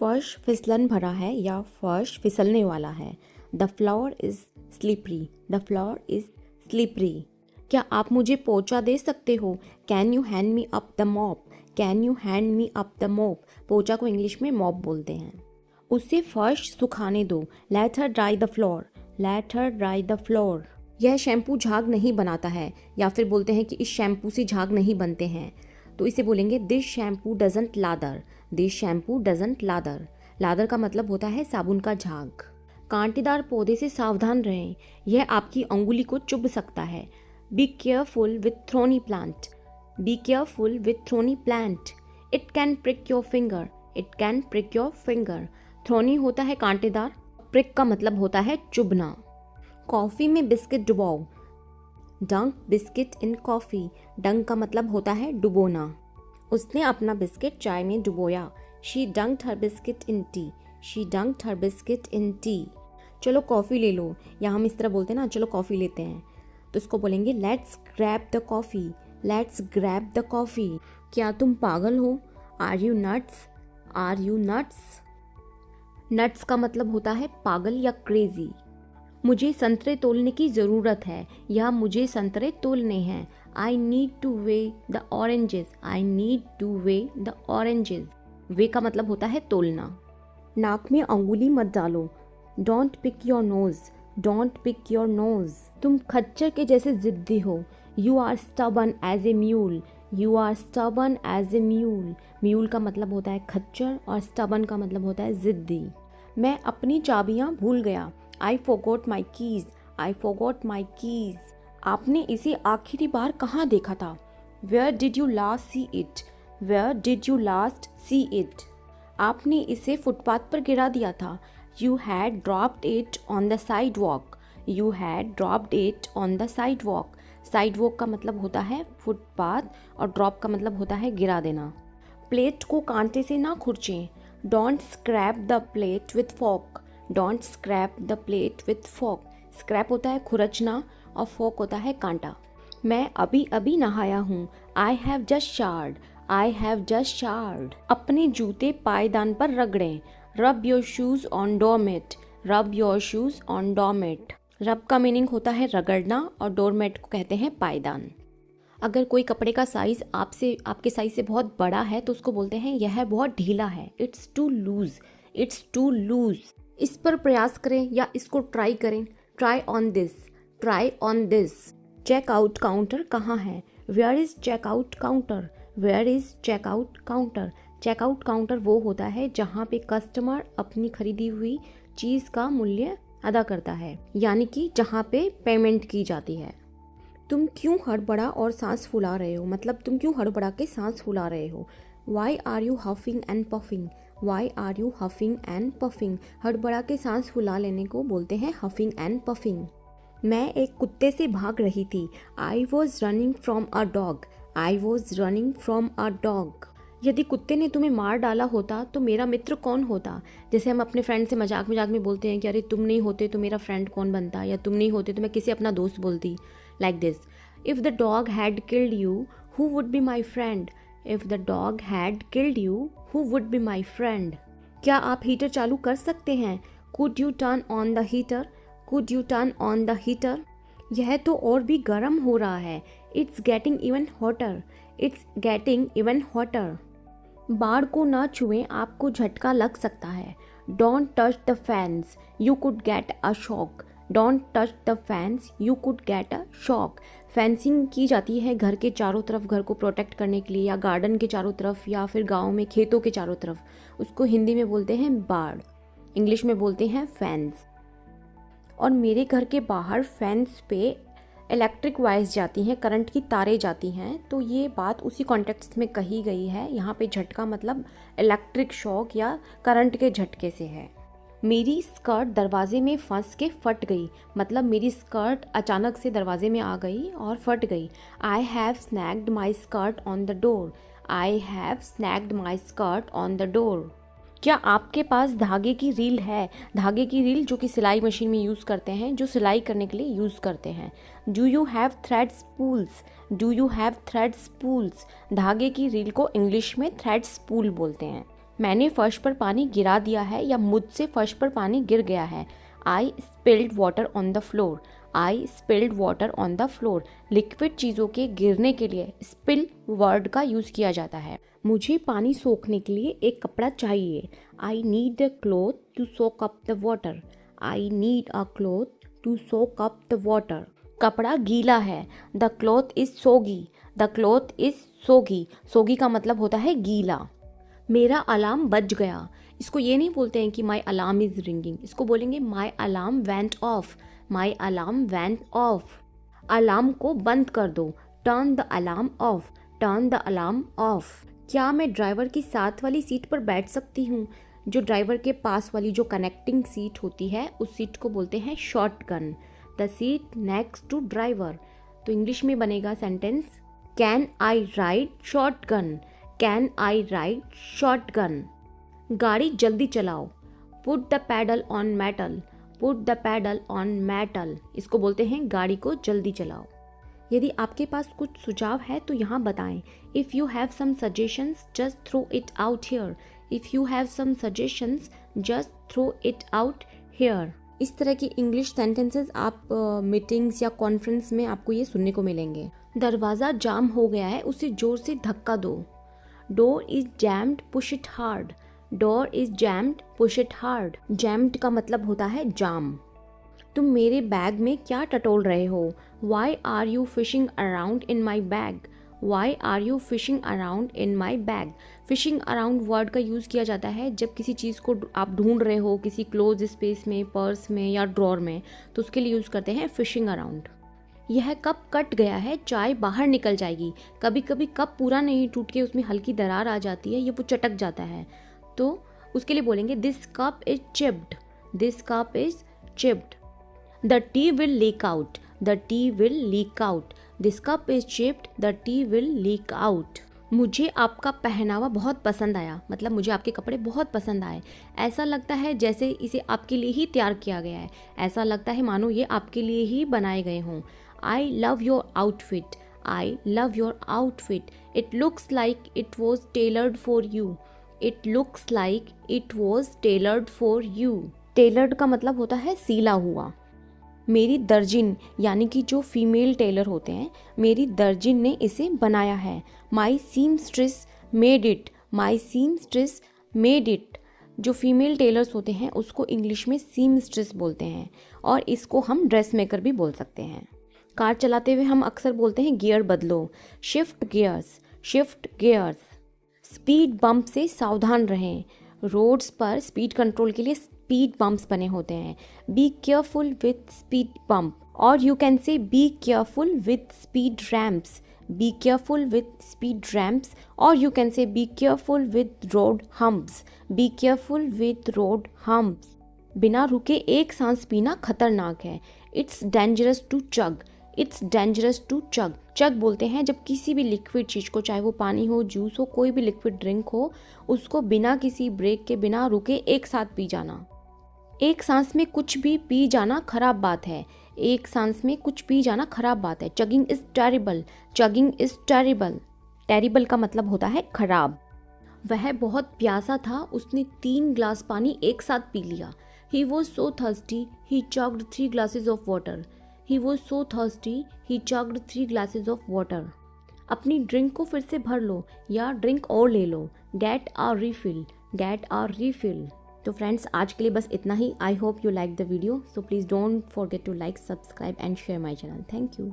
फर्श फिसलन भरा है या फर्श फिसलने वाला है। The floor is slippery, the floor is slippery. क्या आप मुझे पोंछा दे सकते हो? Can you hand me up the mop, can you hand me up the mop. पोंछा को इंग्लिश में मॉप बोलते हैं। उसे फर्श सुखाने दो, let her dry the floor, let her dry the floor. यह शैम्पू झाग नहीं बनाता है, या फिर बोलते हैं कि इस शैम्पू से झाग नहीं बनते हैं, तो इसे बोलेंगे this shampoo doesn't lather, this shampoo doesn't lather. Lather का मतलब होता है साबुन का झाग। कांटेदार पौधे से सावधान रहें, यह आपकी अंगुली को चुभ सकता है। B careful with thorny plant, B careful with thorny plant. It can prick your finger, it can prick your finger. Thorny होता है कांटेदार, प्रिक का मतलब होता है चुभना। कॉफ़ी में बिस्किट डुबाओ, डंक बिस्किट इन कॉफ़ी। डंक का मतलब होता है डुबोना। उसने अपना बिस्किट चाय में डुबोया। She dunked her biscuit in tea, she dunked her biscuit in tea. चलो कॉफ़ी ले लो, या हम इस तरह बोलते हैं ना, चलो कॉफ़ी लेते हैं, तो इसको बोलेंगे let's grab the coffee, let's grab the coffee. क्या तुम पागल हो? Are you nuts, are you nuts. Nuts का मतलब होता है पागल या क्रेजी। मुझे संतरे तोलने की ज़रूरत है, या मुझे संतरे तोलने हैं। I need to weigh the oranges, I need to weigh the oranges. Weigh का मतलब होता है तोलना। नाक में अंगुली मत डालो, don't pick your nose, don't pick your nose. तुम खच्चर के जैसे ज़िद्दी हो। You are stubborn as a mule, you are stubborn as a mule. Mule का मतलब होता है खच्चर और स्टबन का मतलब होता है ज़िद्दी। मैं अपनी चाबियाँ भूल गया। I forgot my keys, I forgot my keys। आपने इसे आखिरी बार कहाँ देखा था? Where did you last see it? Where did you last see it? आपने इसे फुटपाथ पर गिरा दिया था। You had dropped it on the sidewalk, you had dropped it on the sidewalk। sidewalk का मतलब होता है फुटपाथ और ड्रॉप का मतलब होता है गिरा देना। प्लेट को कांटे से ना खुरचें। Don't scrap the plate with fork, don't scrap the plate with fork. Scrap होता है खुरचना और फॉक होता है कांटा। मैं अभी अभी नहाया हूँ। I have just showered, I have just showered. अपने जूते पायदान पर रगड़ें। Rub your shoes on doormat, rub your shoes on doormat. रब का मीनिंग होता है रगड़ना और डोरमेट को कहते हैं पायदान। अगर कोई कपड़े का साइज़ आपके साइज़ से बहुत बड़ा है तो उसको बोलते हैं यह बहुत ढीला है। It's too loose, it's too loose. इस पर प्रयास करें या इसको ट्राई करें। Try on this, try on this. Checkout counter कहाँ है? Where is checkout counter, where is checkout counter. Checkout counter वो होता है जहाँ पे कस्टमर अपनी खरीदी हुई चीज़ का मूल्य अदा करता है, यानी कि जहाँ पे पेमेंट की जाती है। तुम क्यों हड़बड़ा और सांस फुला रहे हो? मतलब तुम क्यों हड़बड़ा के सांस फुला रहे हो? Why are you huffing and puffing? Why are you huffing and puffing? हड़बड़ा के सांस फुला लेने को बोलते हैं huffing and puffing। मैं एक कुत्ते से भाग रही थी। I was running from a dog, I was running from a dog। यदि कुत्ते ने तुम्हें मार डाला होता तो मेरा मित्र कौन होता? जैसे हम अपने फ्रेंड से मजाक मजाक में बोलते हैं कि अरे तुम नहीं होते तो मेरा फ्रेंड कौन बनता, या तुम नहीं होते तो मैं किसी अपना दोस्त बोलती। Like this, if the dog had killed you, who would be my friend? If the dog had killed you, who would be my friend? क्या आप हीटर चालू कर सकते हैं? Could you turn on the heater? Could you turn on the heater? यह तो और भी गर्म हो रहा है। It's getting even hotter, it's getting even hotter। बाड़ को ना छुएं, आपको झटका लग सकता है। Don't touch the fans, you could get a shock, don't touch the fans, you could get a shock. Fencing की जाती है घर के चारों तरफ, घर को प्रोटेक्ट करने के लिए, या गार्डन के चारों तरफ, या फिर गांव में खेतों के चारों तरफ। उसको हिंदी में बोलते हैं बाड़, इंग्लिश में बोलते हैं फेंस। और मेरे घर के बाहर फेंस पे इलेक्ट्रिक वायर्स जाती हैं, करंट की तारें जाती हैं, तो ये बात उसी कॉन्टेक्स्ट में कही गई है। यहाँ पे झटका मतलब इलेक्ट्रिक शॉक या करंट के झटके से है। मेरी स्कर्ट दरवाजे में फंस के फट गई, मतलब मेरी स्कर्ट अचानक से दरवाजे में आ गई और फट गई। I have snagged my skirt on the door, I have snagged my skirt on the door. क्या आपके पास धागे की रील है? धागे की रील जो कि सिलाई मशीन में यूज़ करते हैं, जो सिलाई करने के लिए यूज़ करते हैं। Do you have thread spools, do you have thread spools. धागे की रील को इंग्लिश में थ्रेड स्पूल बोलते हैं। मैंने फर्श पर पानी गिरा दिया है या मुझसे फर्श पर पानी गिर गया है। I spilled water on the floor. I spilled water on the floor. Liquid चीज़ों के गिरने के लिए स्पिल वर्ड का यूज़ किया जाता है। मुझे पानी सोखने के लिए एक कपड़ा चाहिए। I need a cloth to soak up the water. I need a cloth to soak up the water. कपड़ा गीला है। The cloth is soggy. The cloth is soggy. Soggy का मतलब होता है गीला। मेरा अलार्म बज गया। इसको ये नहीं बोलते हैं कि माई अलार्म इज रिंगिंग, इसको बोलेंगे माई alarm went of. My alarm went of. Alarm को बंद कर दो। Turn the alarm off. Turn the alarm off. क्या मैं ड्राइवर की साथ वाली सीट पर बैठ सकती हूँ? जो ड्राइवर के पास वाली जो कनेक्टिंग सीट होती है उस सीट को बोलते हैं shotgun. The seat next to driver. तो इंग्लिश में बनेगा sentence, can I ride shotgun. Can I ride shotgun. गाड़ी जल्दी चलाओ। Put the pedal on metal. Put the pedal on metal. इसको बोलते हैं गाड़ी को जल्दी चलाओ। यदि आपके पास कुछ सुझाव है तो यहाँ बताएं। If you have some suggestions just throw it out here. If you have some suggestions just throw it out here. इस तरह की इंग्लिश सेंटेंसेस आप मीटिंग्स या कॉन्फ्रेंस में आपको ये सुनने को मिलेंगे। दरवाज़ा जाम हो गया है, उसे ज़ोर से धक्का दो। Door is jammed, push it hard. Door is jammed, push it hard. Jammed का मतलब होता है जाम। तुम मेरे बैग में क्या टटोल रहे हो? Why are you fishing around in my bag. Why are you fishing around in my bag. Fishing around word का यूज़ किया जाता है जब किसी चीज़ को आप ढूंढ रहे हो किसी क्लोज स्पेस में, पर्स में या ड्रॉर में, तो उसके लिए यूज़ करते हैं फिशिंग अराउंड। यह कप कट गया है, चाय बाहर निकल जाएगी। कभी कभी कप पूरा नहीं टूट के उसमें हल्की दरार आ जाती है, ये वो चटक जाता है, तो उसके लिए बोलेंगे this cup is chipped. This cup is chipped. The T will leak out. The T will leak out. This cup is chipped. The T will leak out. मुझे आपका पहनावा बहुत पसंद आया, मतलब मुझे आपके कपड़े बहुत पसंद आए। ऐसा लगता है जैसे इसे आपके लिए ही तैयार किया गया है। ऐसा लगता है मानो ये आपके लिए ही बनाए गए हों। I love your outfit. I love your outfit. It looks like it was tailored for you. It looks like it was tailored for you. Tailored का मतलब होता है सीला हुआ। मेरी दर्जिन यानी कि जो फीमेल टेलर होते हैं, मेरी दर्जिन ने इसे बनाया है। My seamstress made it. My seamstress made it. जो फीमेल टेलर्स होते हैं उसको इंग्लिश में सीमस्ट्रेस बोलते हैं और इसको हम ड्रेस मेकर भी बोल सकते हैं। कार चलाते हुए हम अक्सर बोलते हैं गियर बदलो। Shift gears. Shift gears. Speed bump से सावधान रहें। रोड्स पर स्पीड कंट्रोल के लिए स्पीड बम्प्स बने होते हैं। Be careful with speed bump, और you can say be careful with speed ramps. Be careful with speed ramps, और you can say be careful with road humps. Be careful with road humps. बिना रुके एक सांस पीना खतरनाक है। It's dangerous to chug. It's dangerous to chug. Chug बोलते हैं जब किसी भी लिक्विड चीज़ को, चाहे वो पानी हो, जूस हो, कोई भी लिक्विड ड्रिंक हो, उसको बिना किसी ब्रेक के, बिना रुके एक साथ पी जाना। एक सांस में कुछ भी पी जाना खराब बात है। एक सांस में कुछ पी जाना खराब बात है। Chugging is terrible. Chugging is terrible. Terrible का मतलब होता है खराब। वह बहुत प्यासा था, उसने 3 ग्लास पानी एक साथ पी लिया। He was so thirsty, he choked 3 glasses of water. He was so thirsty, he chugged 3 glasses of water. अपनी ड्रिंक को फिर से भर लो या ड्रिंक और ले लो। Get a refill. Get a refill. तो फ्रेंड्स, आज के लिए बस इतना ही। I hope you like the video. So please don't forget to like, subscribe and share my channel. Thank you.